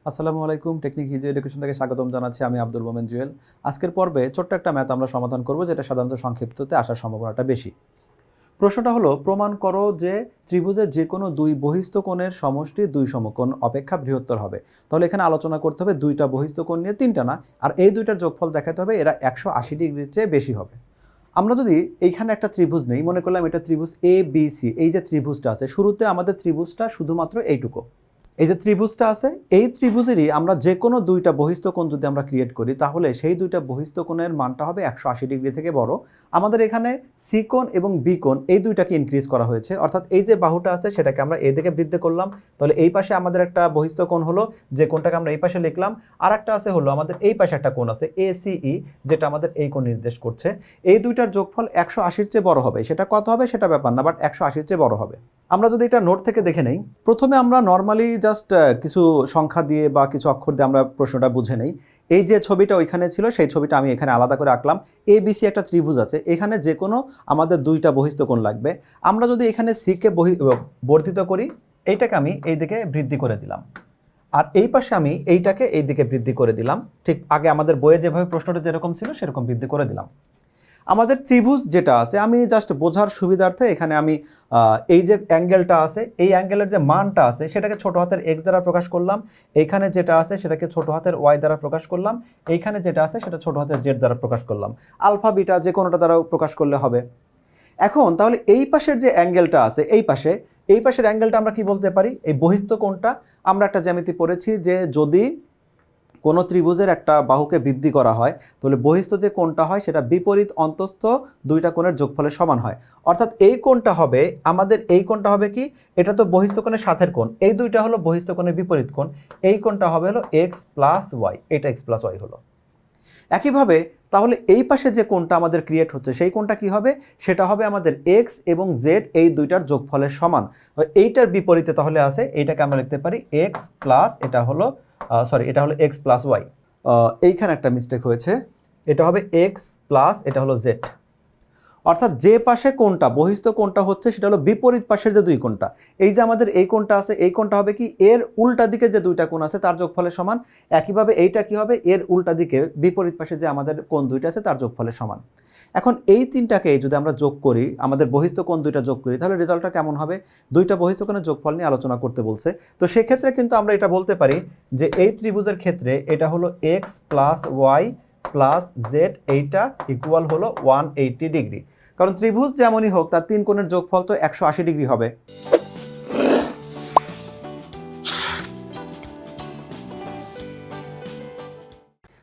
আসসালামু আলাইকুম। Technique easy education থেকে স্বাগতম জানাচ্ছি। আমি আব্দুল মোমেন জুয়েল। আজকের পর্বে ছোট্ট একটা ম্যাথ আমরা সমাধান করব, যেটা সাধারণত সংক্ষিপ্ততে আসার সম্ভাবনাটা বেশি। প্রশ্নটা হলো, প্রমাণ করো যে ত্রিভুজের যে কোনো দুই বহিস্থ কোণের সমষ্টি দুই সমকোণ অপেক্ষা বৃহত্তর হবে। তাহলে এখানে আলোচনা করতে হবে দুইটা বহিস্থ কোণ নিয়ে, তিনটা না। আর এই দুইটার যোগফল দেখাতে হবে এরা 180 ডিগ্রির চেয়ে বেশি হবে। আমরা যদি এইখানে একটা ত্রিভুজ নেই, মনে করলাম এটা ত্রিভুজ এ বি সি। এই যে ত্রিভুজটা আছে, শুরুতে আমাদের ত্রিভুজটা শুধুমাত্র এইটুকু। এই যে ত্রিভুজটা আছে, এই ত্রিভুজেরই আমরা যে কোনো দুইটা বহিস্থ কোণ যদি আমরা ক্রিয়েট করি, তাহলে সেই দুইটা বহিস্থ কোণের মানটা হবে 180 ডিগ্রি থেকে বড়। আমাদের এখানে সি কোণ এবং বি কোণ এই দুইটাকে ইনক্রিজ করা হয়েছে, অর্থাৎ এই যে বাহুটা আছে সেটাকে আমরা এ দিকে বৃদ্ধি করলাম। তাহলে এই পাশে আমাদের একটা বহিস্থ কোণ হলো, যে কোণটাকে আমরা এই পাশে লিখলাম। আর একটা আছে হলো আমাদের এই পাশে একটা কোণ আছে এসিই, যেটা আমাদের এই কোণ নির্দেশ করছে। এই দুইটার যোগফল 180-র চেয়ে বড় হবে। সেটা কত হবে সেটা ব্যাপার না, বাট 180-র চেয়ে বড় হবে। আমরা যদি এটা নোট থেকে দেখে নেই, প্রথমে আমরা নর্মালি জাস্ট কিছু সংখ্যা দিয়ে বা কিছু অক্ষর দিয়ে আমরা প্রশ্নটা বুঝে নেই। এই যে ছবিটা ওইখানে ছিল, সেই ছবিটা আমি এখানে আলাদা করে আঁকলাম। এ বি সি একটা ত্রিভুজ আছে, এখানে যে কোনো আমাদের দুইটা বহিস্থ কোণ লাগবে। আমরা যদি এখানে সিকে বর্ধিত করি, এইটাকে আমি এই দিকে বৃদ্ধি করে দিলাম, আর এই পাশে আমি এইটাকে এই দিকে বৃদ্ধি করে দিলাম। ঠিক আগে আমাদের বইয়ে যেভাবে প্রশ্নটা যেরকম ছিল সেরকম বৃদ্ধি করে দিলাম। আমাদের ত্রিভুজ যেটা আছে, আমি জাস্ট বোঝার সুবিধার্থে এখানে আমি এই যে অ্যাঙ্গেলটা আছে, এই অ্যাঙ্গেলের যে মানটা আছে সেটাকে ছোট হাতের এক্স দ্বারা প্রকাশ করলাম। এইখানে যেটা আছে সেটাকে ছোট হাতের ওয়াই দ্বারা প্রকাশ করলাম। এইখানে যেটা আছে সেটা ছোট হাতের জেড দ্বারা প্রকাশ করলাম। আলফা বিটা যে কোনোটা দ্বারাও প্রকাশ করলে হবে। এখন তাহলে এই পাশের যে অ্যাঙ্গেলটা আছে, এই পাশের অ্যাঙ্গেলটা আমরা কি বলতে পারি? এই বহিস্থ কোণটা আমরা একটা জ্যামিতি পড়েছি যে যদি কোনো ত্রিভুজের একটা বাহুকে বৃদ্ধি করা হয়, তাহলে বহিস্থ যে কোণটা হয় সেটা বিপরীত অন্তস্থ দুইটা কোণের যোগফলের সমান হয়। অর্থাৎ এই কোণটা হবে আমাদের, এই কোণটা হবে কি, এটা তো বহিস্থ কোণের সাথের কোণ, এই দুইটা হলো বহিস্থ কোণের বিপরীত কোণ। এই কোণটা হবে হলো এক্স প্লাস ওয়াই, এটা এক্স প্লাস ওয়াই হলো। একইভাবে তাহলে এই পাশে যে কোণটা আমাদের ক্রিয়েট হচ্ছে, সেই কোণটা কি হবে? সেটা হবে আমাদের এক্স এবং জেড এই দুইটার যোগফলের সমান। এইটার বিপরীতে তাহলে আছে, এইটাকে আমরা লিখতে পারি এক্স প্লাস, এটা হলো এটা হলো এক্স প্লাস ওয়াই। এইখানে একটা মিস্টেক হয়েছে, এটা হবে এক্স প্লাস, এটা হলো জেড। অর্থাৎ যে পাশে কোণটা বহিস্থ কোণটা হচ্ছে সেটা হলো বিপরীত পাশের যে দুই কোণটা। এই যে আমাদের এই কোণটা আছে, এই কোণটা হবে কি, এর উল্টা দিকে যে দুইটা কোণ আছে তার যোগফলের সমান। একইভাবে এইটা কি হবে, এর উল্টা দিকে বিপরীত পাশে যে আমাদের কোণ দুইটা আছে তার যোগফলের সমান। এখন এই তিনটাকে যদি আমরা যোগ করি, আমাদের বহিস্থ কোণ দুইটা যোগ করি, তাহলে রেজাল্টটা কেমন হবে? দুইটা বহিস্থ কোণের যোগফল নিয়ে আলোচনা করতে বলছে। তো সেক্ষেত্রে কিন্তু আমরা এটা বলতে পারি যে এই ত্রিভুজের ক্ষেত্রে এটা হলো X plus Y plus Z, এইটা ইকুয়াল হলো 180 ডিগ্রি। কারণ ত্রিভুজ যেমনই হোক তার তিন কোণের যোগফল তো 180 ডিগ্রি হবে।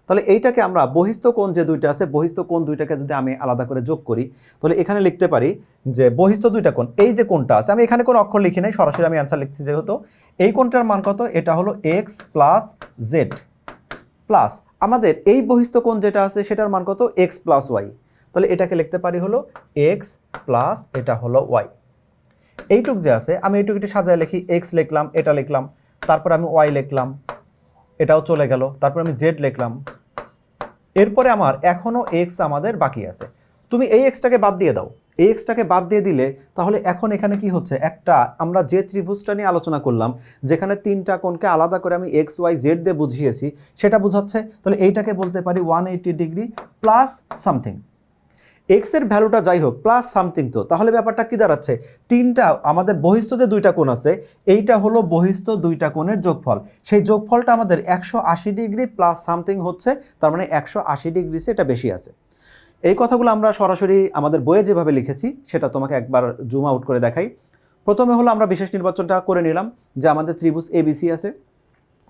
তাহলে এইটাকে আমরা বহিস্থ কোণ যে দুইটা আছে, বহিস্থ কোণ দুইটাকে যদি আমি আলাদা করে যোগ করি, তাহলে এখানে লিখতে পারি যে বহিস্থ দুইটা কোণ, এই যে কোণটা আছে, আমি এখানে কোনো অক্ষর লিখি নাই, সরাসরি আমি অ্যান্সার লিখছি। যেহেতু এই কোণটার মান কত, এটা হলো এক্স প্লাস জেড প্লাস আমাদের এই বহিস্থ কোণ যেটা আছে সেটার মান কত, এক্স প্লাস ওয়াই। তাহলে এটাকে লিখতে পারি হলো এক্স প্লাস, এটা হলো ওয়াই। এইটুক যে আছে, আমি এইটুক একটু সাজায় লিখি, এক্স লিখলাম, এটা লিখলাম, তারপর আমি ওয়াই লিখলাম, এটাও চলে গেল, তারপর আমি জেড লিখলাম। এরপরে আমার এখনো এক্স আমাদের বাকি আছে। তুমি এই এক্সটাকে বাদ দিয়ে দাও, এই এক্সটাকে বাদ দিয়ে দিলে তাহলে এখন এখানে কি হচ্ছে, একটা আমরা যে ত্রিভুজটা নিয়ে আলোচনা করলাম, যেখানে তিনটা কোণকে আলাদা করে আমি এক্স ওয়াই জেড দিয়ে বুঝিয়েছি, সেটা বোঝাচ্ছে। তাহলে এইটাকে বলতে পারি 180 ডিগ্রি প্লাস সামথিং। এক্স এর ভ্যালুটা যাই হোক, প্লাস সামথিং। তো তাহলে ব্যাপারটা কি দাঁড়াচ্ছে, তিনটা আমাদের বহিস্থ যে দুইটা কোণ আছে, এইটা হলো বহিস্থ দুইটা কোণের যোগফল। সেই যোগফলটা আমাদের 180 ডিগ্রি প্লাস সামথিং হচ্ছে, তার মানে 180 ডিগ্রি সে এটা বেশি আছে। এই কথাগুলো আমরা সরাসরি আমাদের বইয়ে যেভাবে লিখেছি সেটা তোমাকে একবার জুম আউট করে দেখাই। প্রথমে হলো আমরা বিশেষ নির্বাচনটা করে নিলাম যে আমাদের ত্রিভুজ এবিসি আছে।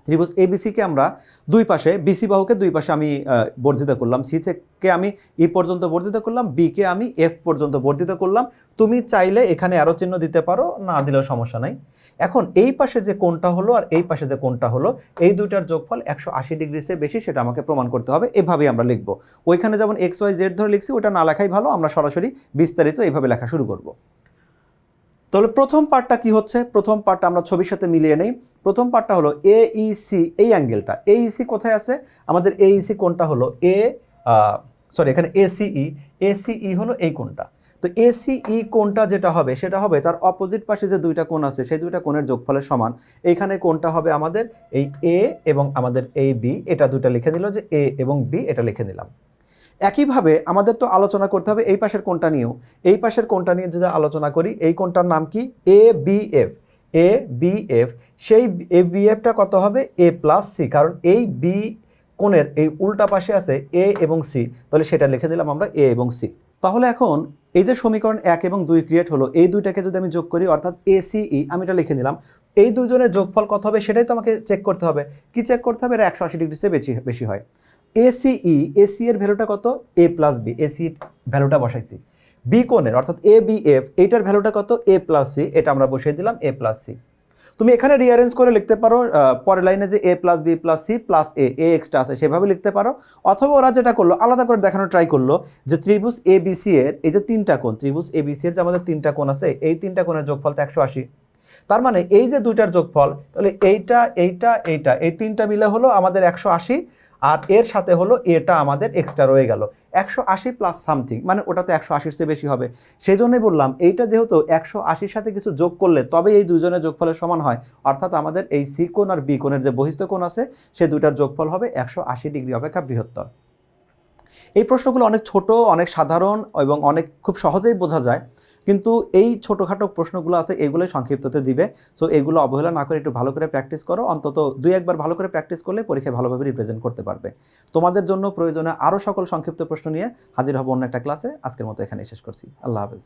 ত্রিভুজ এবিসিকে আমরা দুই পাশে, বিসি বাহুকে দুই পাশে আমি বর্ধিত করলাম। সি থেকে আমি ই পর্যন্ত বর্ধিত করলাম, বিকে আমি এফ পর্যন্ত বর্ধিত করলাম। তুমি চাইলে এখানে অ্যারো চিহ্ন দিতে পারো, না দিলেও সমস্যা নাই। এখন এই পাশে যে কোণটা হলো আর এই পাশে যে কোণটা হলো, এই দুইটার যোগফল 180 ডিগ্রির বেশি, সেটা আমাকে প্রমাণ করতে হবে। এভাবেই আমরা লিখব। ওইখানে যেমন এক্স ওয়াই জেড ধরে লিখছি, ওটা না লেখাই ভালো, আমরা সরাসরি বিস্তারিত এইভাবে লেখা শুরু করব। তাহলে প্রথম পার্টটা কি হচ্ছে, প্রথম পার্টটা আমরা ছবির সাথে মিলিয়ে নেই। প্রথম পার্টটা হলো এইসি, এই অ্যাঙ্গেলটা এইসি কোথায় আছে, আমাদের এইসি কোণটা হলো এখানে এসিই, এসিই হলো এই কোণটা। তো এসিই কোণটা যেটা হবে সেটা হবে তার অপোজিট পাশে যে দুইটা কোণ আছে সেই দুইটা কোণের যোগফলের সমান। এইখানে কোণটা হবে আমাদের এই এ এবং আমাদের এই বি, এটা দুইটা লিখে নিল যে এ এবং বি, এটা লিখে নিলাম। একইভাবে আমাদের তো আলোচনা করতে হবে এই পাশের কোণটা নিয়েও। এই পাশের কোণটা নিয়ে যদি আলোচনা করি, এই কোণটার নাম কি? A B F. A B F, সেই এ বি এফটা কত হবে? এ প্লাস সি, কারণ এই বি কোণের এই উল্টা পাশে আছে এ এবং সি, তাহলে সেটা লিখে দিলাম আমরা এ এবং সি। তাহলে এখন এই যে সমীকরণ 1 এবং 2 ক্রিয়েট হলো, এই দুইটাকে যদি আমি যোগ করি অর্থাৎ এসিই, আমি এটা লিখে নিলাম। এই দুজনের যোগফল কত হবে সেটাই তো আমাকে চেক করতে হবে। কি চেক করতে হবে? এটা 180 ডিগ্রি চেয়ে বেশি হয়। এসিই, এসি এর ভ্যালুটা কত? এ প্লাস বি, এসি ভ্যালুটা বসাইছি। বি কোণের অর্থাৎ এ বি এফ, এইটার ভ্যালুটা কত? এ প্লাস সি, এটা আমরা বসিয়ে দিলাম এ প্লাস সি। তুমি এখানে রিঅ্যারেঞ্জ করে লিখতে পারো, পরের লাইনে যে A plus B plus C plus A extra আছে সেভাবে লিখতে পারো, অথবা ওরা যেটা করলো আলাদা করে দেখানো ট্রাই করলো যে ত্রিভুজ এ বি সি এর এই যে তিনটা কোণ, ত্রিভুজ এ বি সি এর যে আমাদের তিনটা কোণ আছে, এই তিনটা কোণের যোগফল তো 180। তার মানে এই যে দুইটার যোগফল, তাহলে এইটা এইটা এইটা এই তিনটা মিলে হলো আমাদের 180, আর এর সাথে হলো এটা আমাদের এক্সট্রা রয়ে গেল 180 প্লাস সামথিং, মানে ওটা তো 180-র চেয়ে বেশি হবে। সেই জন্যই বললাম এইটা যেহেতু 180-র সাথে কিছু যোগ করলে তবে এই দুজনের যোগফলের সমান হয়, অর্থাৎ আমাদের এই সি কোণ আর বি কোণের যে বহিস্থ কোণ আছে সে দুইটার যোগফল হবে 180 ডিগ্রি অপেক্ষা বৃহত্তর। এই প্রশ্নগুলো অনেক ছোট, অনেক সাধারণ এবং অনেক খুব সহজেই বোঝা যায়, কিন্তু এই ছোটোখাটো প্রশ্নগুলো আছে এগুলোই সংক্ষিপ্ততে দিবে। সো এগুলো অবহেলা না করে একটু ভালো করে প্র্যাকটিস করো, অন্তত 2-1বার ভালো করে প্র্যাকটিস করলে পরীক্ষায় ভালোভাবে রিপ্রেজেন্ট করতে পারবে। তোমাদের জন্য প্রয়োজনে আরও সকল সংক্ষিপ্ত প্রশ্ন নিয়ে হাজির হব অন্য একটা ক্লাসে। আজকের মতো এখানেই শেষ করছি। আল্লাহ হাফেজ।